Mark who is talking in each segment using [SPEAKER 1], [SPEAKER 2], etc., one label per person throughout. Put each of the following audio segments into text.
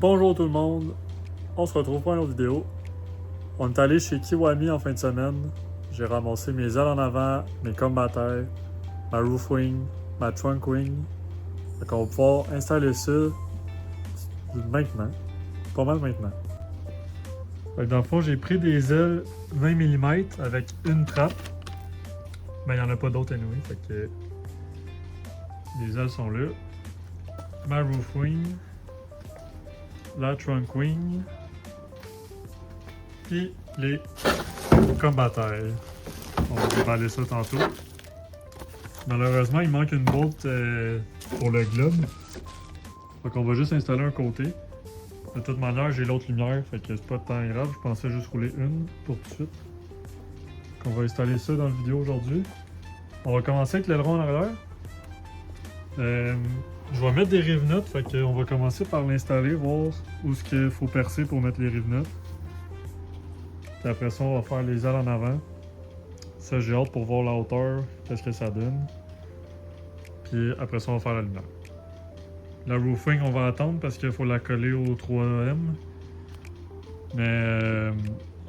[SPEAKER 1] Bonjour tout le monde, on se retrouve pour une autre vidéo. On est allé chez Kiwami en fin de semaine. J'ai ramassé mes ailes en avant, mes combattants, ma roof wing, ma trunk wing. Donc on va pouvoir installer ça maintenant. Pas mal maintenant. Fait que dans le fond, j'ai pris des ailes 20 mm avec une trappe. Mais il n'y en a pas d'autres anyway, fait que les ailes sont là. Ma roof wing. La trunk wing, puis les combattants. On va déballer ça tantôt. Malheureusement, il manque une bolt pour le globe. Donc on va juste installer un côté. De toute manière, j'ai l'autre lumière, fait que c'est pas tant grave. Je pensais juste rouler une pour tout de suite. Donc on va installer ça dans la vidéo aujourd'hui. On va commencer avec l'aileron en arrière. Je vais mettre des rive-notes, fait qu'on va commencer par l'installer, voir où ce qu'il faut percer pour mettre les rive-notes. Puis après ça, on va faire les ailes en avant. Ça, j'ai hâte pour voir la hauteur, qu'est-ce que ça donne. Puis après ça, on va faire la lumière. La roofing, on va attendre parce qu'il faut la coller au 3M. Mais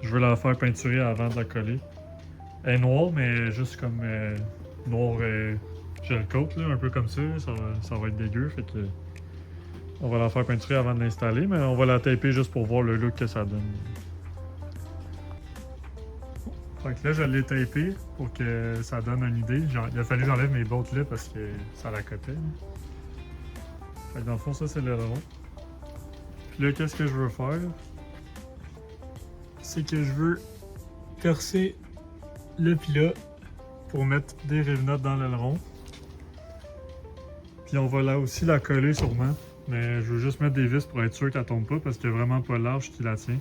[SPEAKER 1] je veux la faire peinturer avant de la coller. Elle est noire, mais juste comme noir gel coat, là, un peu comme ça va être dégueu. Fait que on va la faire peinturer avant de l'installer, mais on va la taper juste pour voir le look que ça donne. Fait que là, je l'ai tapé pour que ça donne une idée. Il a fallu que j'enlève mes bottes là parce que ça la cotait. Fait que dans le fond, ça c'est l'aileron. Puis là, qu'est-ce que je veux faire? C'est que je veux percer le pilat pour mettre des rive-notes dans l'aileron. Puis on va là aussi la coller sûrement. Mais je veux juste mettre des vis pour être sûr qu'elle tombe pas parce qu'il n'y a vraiment pas large qui la tient.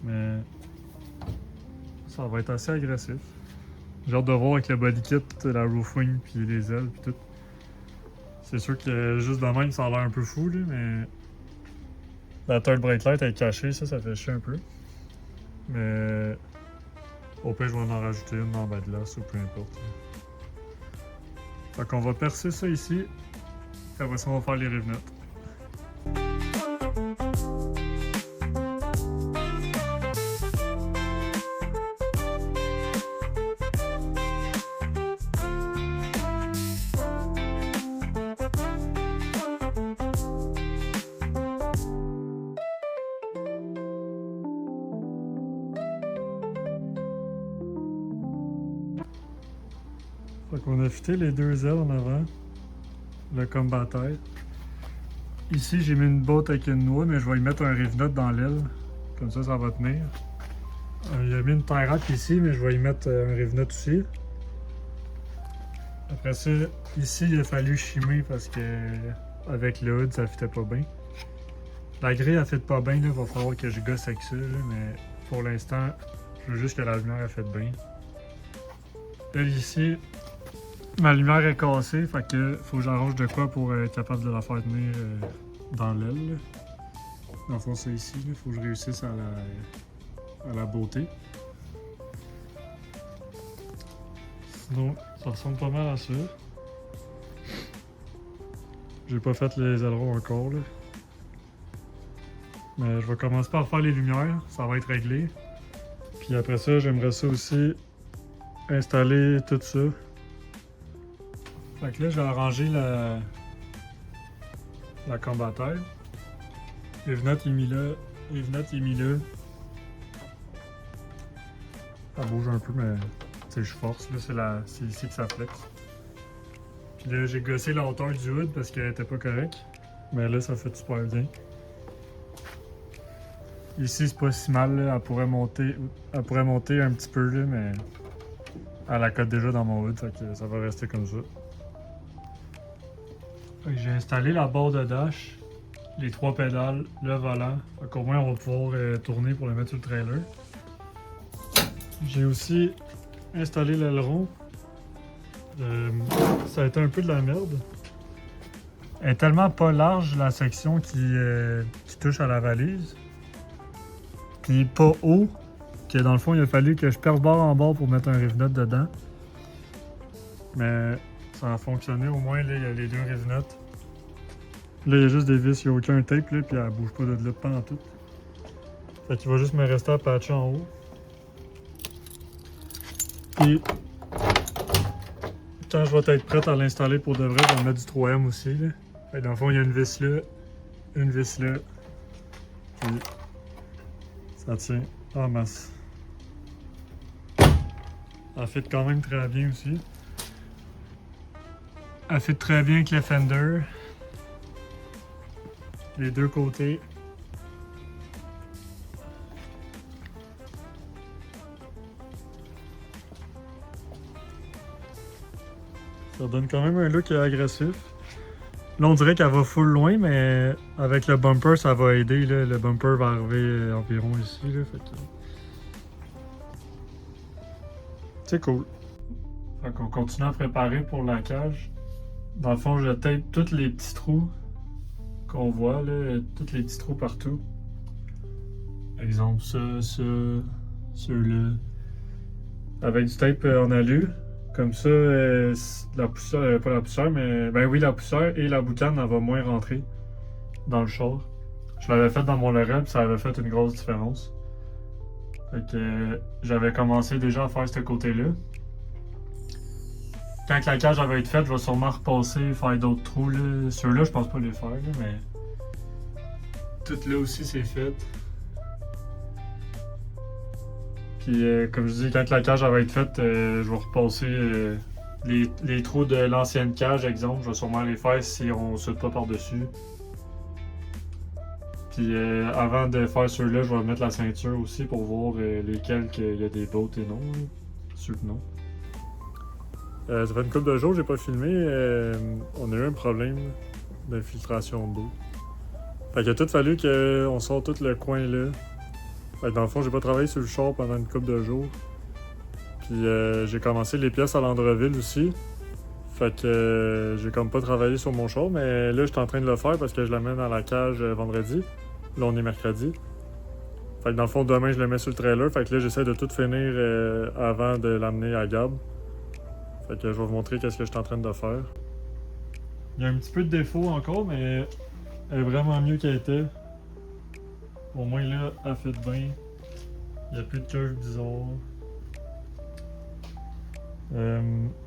[SPEAKER 1] Mais ça va être assez agressif. J'ai hâte de voir avec le body kit, la roof wing, puis les ailes, puis tout. C'est sûr que juste de même, ça a l'air un peu fou, là, mais la third brake light est cachée, ça fait chier un peu. Mais au pire, je vais en rajouter une dans le bas de l'os ou peu importe. Fait qu'on va percer ça ici, puis après ça, on va faire les rive-notes. Fait qu'on a fité les deux ailes en avant, le combattant. Ici, j'ai mis une botte avec une noix, mais je vais y mettre un rive-note dans l'aile. Comme ça, ça va tenir. Il a mis une tie rack ici, mais je vais y mettre un rive-note aussi. Après ça, ici, il a fallu chimer parce que avec le hood, ça fitait pas bien. La grille, elle fait pas bien, il va falloir que je gosse avec ça, là, mais pour l'instant, je veux juste que la lumière elle fait bien. Là, ici, ma lumière est cassée, fait que faut que j'arrange de quoi pour être capable de la faire tenir dans l'aile. Dans le fond, c'est ici, il faut que je réussisse à la beauté. Sinon, ça ressemble pas mal à ça. J'ai pas fait les ailerons encore, là. Mais je vais commencer par faire les lumières, ça va être réglé. Puis après ça, j'aimerais ça aussi installer tout ça. Fait que là, je vais arranger la combattant. Rive-note est mis là, rive-note est mis là. Ça bouge un peu, mais tu sais, je force. Là, c'est ici que ça flex. Puis là, j'ai gossé la hauteur du hood parce qu'elle était pas correcte. Mais là, ça fait super bien. Ici, c'est pas si mal, là. Elle pourrait monter un petit peu, là, mais elle la cote déjà dans mon hood, fait que ça va rester comme ça. J'ai installé la barre de dash, les trois pédales, le volant. Fait qu'au moins, on va pouvoir tourner pour le mettre sur le trailer. J'ai aussi installé l'aileron. Ça a été un peu de la merde. Elle est tellement pas large, la section qui touche à la valise. Puis pas haut, que dans le fond, il a fallu que je perce bord en bord pour mettre un rive-note dedans. Mais ça a fonctionné au moins, là, il y a les deux rive-notes. Là, il y a juste des vis, il n'y a aucun tape, là, puis elle bouge pas de là pendant tout. Fait qu'il va juste me rester à patcher en haut. Puis, quand je vais être prête à l'installer pour de vrai, je vais mettre du 3M aussi. Là. Fait que dans le fond, il y a une vis là, une vis là, puis ça tient en masse. Elle fit quand même très bien aussi. Elle fit très bien avec le fender. Les deux côtés. Ça donne quand même un look agressif. Là, on dirait qu'elle va full loin, mais avec le bumper, ça va aider. Là. Le bumper va arriver environ ici. Là, fait que... C'est cool. Fait qu'on continue à préparer pour la cage. Dans le fond, je tape tous les petits trous qu'on voit, là, tous les petits trous partout. Exemple, ça, ceux-là. Avec du tape en alu. Comme ça, la poussière, pas la poussière, mais ben oui, la poussière et la boucane, elle va moins rentrer dans le char. Je l'avais fait dans mon Lorel, puis ça avait fait une grosse différence. Fait que j'avais commencé déjà à faire ce côté-là. Quand la cage va être faite, je vais sûrement repasser, faire d'autres trous. Ceux-là, je pense pas les faire, là, mais tout là aussi, c'est fait. Puis, comme je dis, quand la cage va être faite, je vais repasser les trous de l'ancienne cage, exemple. Je vais sûrement les faire si on ne saute pas par-dessus. Puis, avant de faire ceux-là, je vais mettre la ceinture aussi pour voir lesquels il y a des bottes et non. Ceux que non. Ça fait une couple de jours que j'ai pas filmé. On a eu un problème d'infiltration d'eau. Fait qu'il a tout fallu qu'on sorte tout le coin là. Fait que dans le fond, j'ai pas travaillé sur le char pendant une couple de jours. Puis j'ai commencé les pièces à l'Andreville aussi. Fait que j'ai comme pas travaillé sur mon char, mais là, je suis en train de le faire parce que je l'amène à la cage vendredi. Là, on est mercredi. Fait que dans le fond, demain, je le mets sur le trailer. Fait que là, j'essaie de tout finir avant de l'amener à Gab. Fait que je vais vous montrer qu'est-ce que je suis en train de faire. Il y a un petit peu de défaut encore, mais elle est vraiment mieux qu'elle était. Au moins là, elle fait bien. Il n'y a plus de curve bizarre.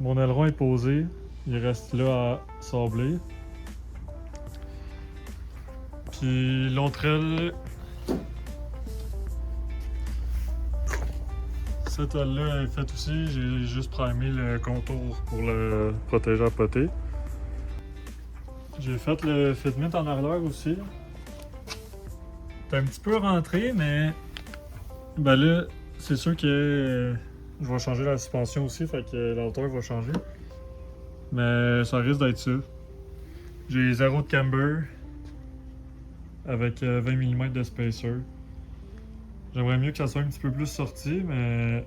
[SPEAKER 1] Mon aileron est posé. Il reste là à sabler. Puis l'autre aile... Cette aile-là est faite aussi. J'ai juste primé le contour pour le protéger à poter. J'ai fait le fitment en arrière aussi. C'est un petit peu rentré, mais ben là, c'est sûr que je vais changer la suspension aussi, fait que la hauteur va changer. Mais ça risque d'être ça. J'ai 0 de camber avec 20 mm de spacer. J'aimerais mieux que ça soit un petit peu plus sorti, mais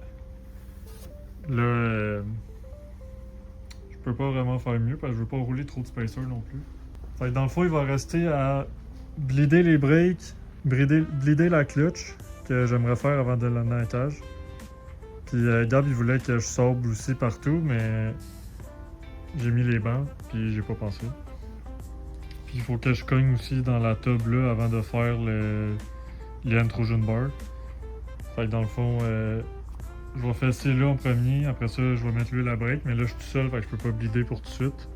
[SPEAKER 1] là, je peux pas vraiment faire mieux parce que je veux pas rouler trop de spacer non plus. Fait que dans le fond, il va rester à bleeder les breaks, bleeder la clutch que j'aimerais faire avant de l'amener à la cage. Puis Gab, il voulait que je sable aussi partout, mais j'ai mis les bancs, puis j'ai pas pensé. Puis il faut que je cogne aussi dans la tube là avant de faire les intrusion bar. Fait que dans le fond, je vais fesser là en premier, après ça je vais mettre l'huile à break, mais là je suis tout seul, fait que je peux pas bleeder pour tout de suite.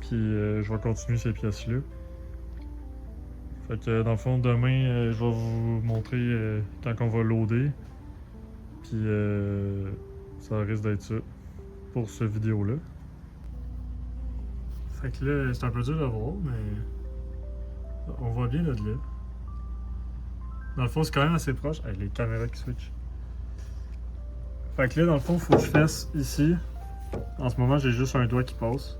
[SPEAKER 1] Puis je vais continuer ces pièces-là. Fait que dans le fond, demain, je vais vous montrer quand on va loader. Puis ça risque d'être ça pour cette vidéo-là. Fait que là, c'est un peu dur à voir, mais on voit bien là de là. Dans le fond, c'est quand même assez proche. Hey, les caméras qui switchent. Fait que là, dans le fond, il faut que je fasse ici. En ce moment, j'ai juste un doigt qui passe.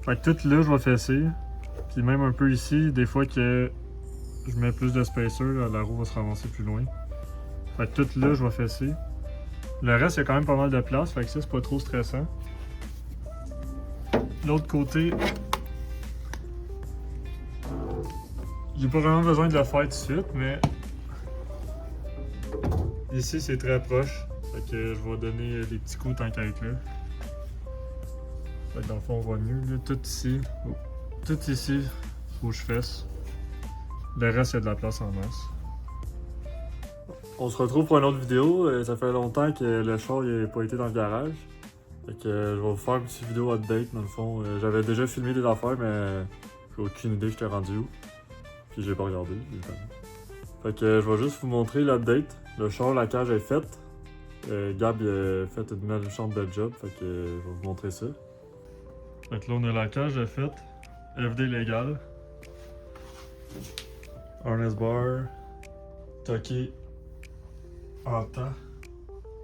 [SPEAKER 1] Fait que tout là, je vais fesser. Puis même un peu ici, des fois que je mets plus de spacer, là, la roue va se ramasser plus loin. Fait que tout là, je vais fesser. Le reste, il y a quand même pas mal de place, fait que ça, c'est pas trop stressant. L'autre côté, j'ai pas vraiment besoin de le faire tout de suite, mais ici, c'est très proche. Fait que je vais donner des petits coups tant qu'à être là. Fait que dans le fond, on voit mieux, là, tout ici. Oh. tout ici où je fesse. Le reste, il y a de la place en masse. On se retrouve pour une autre vidéo. Ça fait longtemps que le char n'a pas été dans le garage. Fait que je vais vous faire une petite vidéo update dans le fond. J'avais déjà filmé des affaires, mais j'ai aucune idée j'étais rendu où. Puis j'ai pas regardé, évidemment. Fait que je vais juste vous montrer l'update. Le char, la cage est faite. Gab il a fait une méchante belle job, fait que je vais vous montrer ça. Fait que là on a la cage de faite, FD légal. Harness bar, toqué en temps,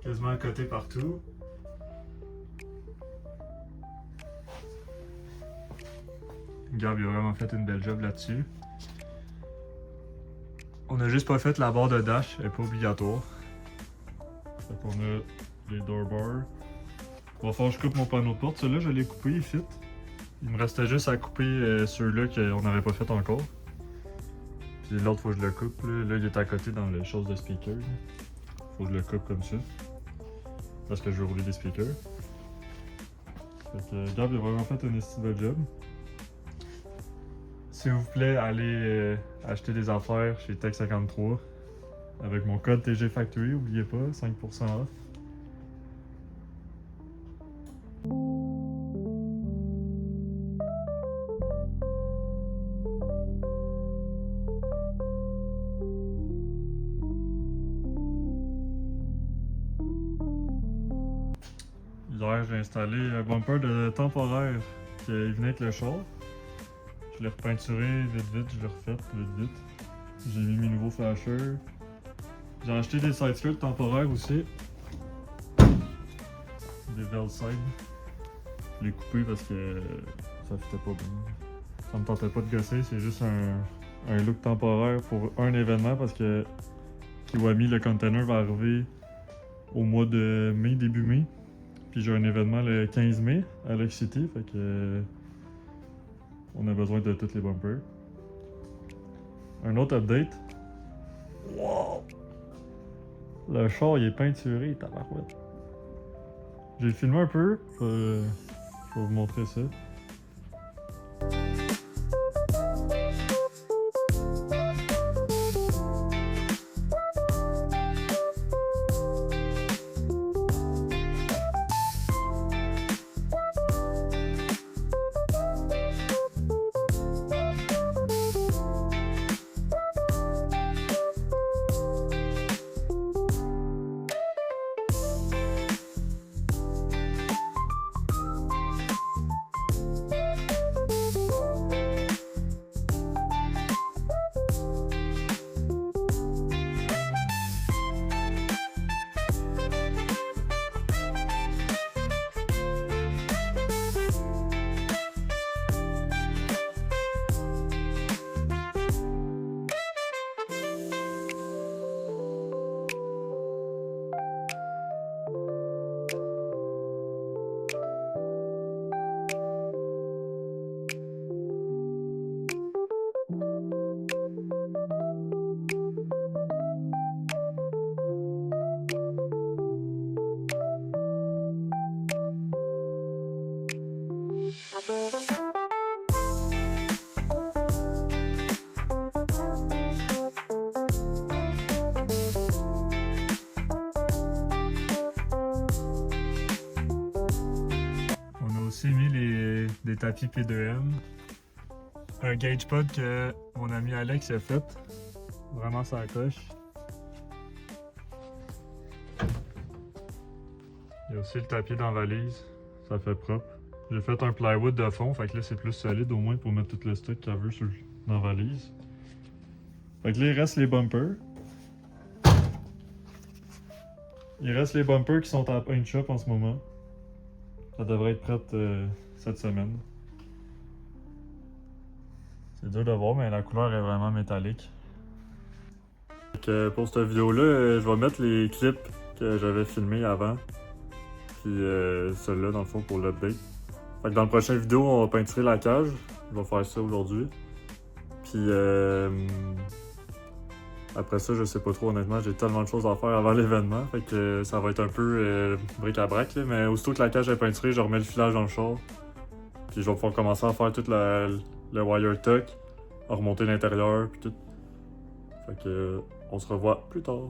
[SPEAKER 1] quasiment à côté partout. Gab il a vraiment fait une belle job là-dessus. On a juste pas fait la barre de dash, elle est pas obligatoire. Fait qu'on a les door bars. Il va falloir que je coupe mon panneau de porte. Celui-là, je l'ai coupé, il fit. Il me restait juste à couper ceux-là qu'on n'avait pas fait encore. Puis l'autre, faut que je le coupe. Là, il est à côté dans les choses de speaker. Faut que je le coupe comme ça. Parce que je veux rouler des speakers. Fait que Gab, il a vraiment fait un esti de job. S'il vous plaît, allez acheter des affaires chez Tech53. Avec mon code TG Factory, n'oubliez pas, 5% off. Hier, j'ai installé un bumper de temporaire qui venait avec le char. Je l'ai repeinturé vite, je l'ai refait vite. J'ai mis mes nouveaux flashers. J'ai acheté des side-skirts temporaires aussi. Des Velside. Je l'ai coupé parce que ça fitait pas bien. Ça me tentait pas de gosser, c'est juste un look temporaire pour un événement parce que Kiwami, le container, va arriver au mois de mai, début mai. Puis j'ai un événement le 15 mai à Lake City, fait que on a besoin de tous les bumpers. Un autre update. Wow! Le char il est peinturé, tabarouette. J'ai filmé un peu, je vais vous montrer ça. On a aussi mis des tapis P2M. Un gauge pod que mon ami Alex a fait. Vraiment ça coche. Il y a aussi le tapis dans la valise. Ça fait propre. J'ai fait un plywood de fond, fait que là c'est plus solide au moins pour mettre tout le stock qu'elle veut dans la valise. Fait que là il reste les bumpers. Il reste les bumpers qui sont à paint shop en ce moment. Ça devrait être prêt cette semaine. C'est dur de voir, mais la couleur est vraiment métallique. Fait que pour cette vidéo-là, je vais mettre les clips que j'avais filmés avant. Puis celle-là dans le fond pour l'update. Fait que dans la prochaine vidéo, on va peinturer la cage. Je vais faire ça aujourd'hui. Puis après ça, je sais pas trop honnêtement, j'ai tellement de choses à faire avant l'événement. Fait que ça va être un peu bric-à-brac. Mais aussitôt que la cage est peinturée, je remets le filage dans le char. Puis je vais pouvoir commencer à faire toute le wire tuck, à remonter l'intérieur, puis tout. Fait que on se revoit plus tard.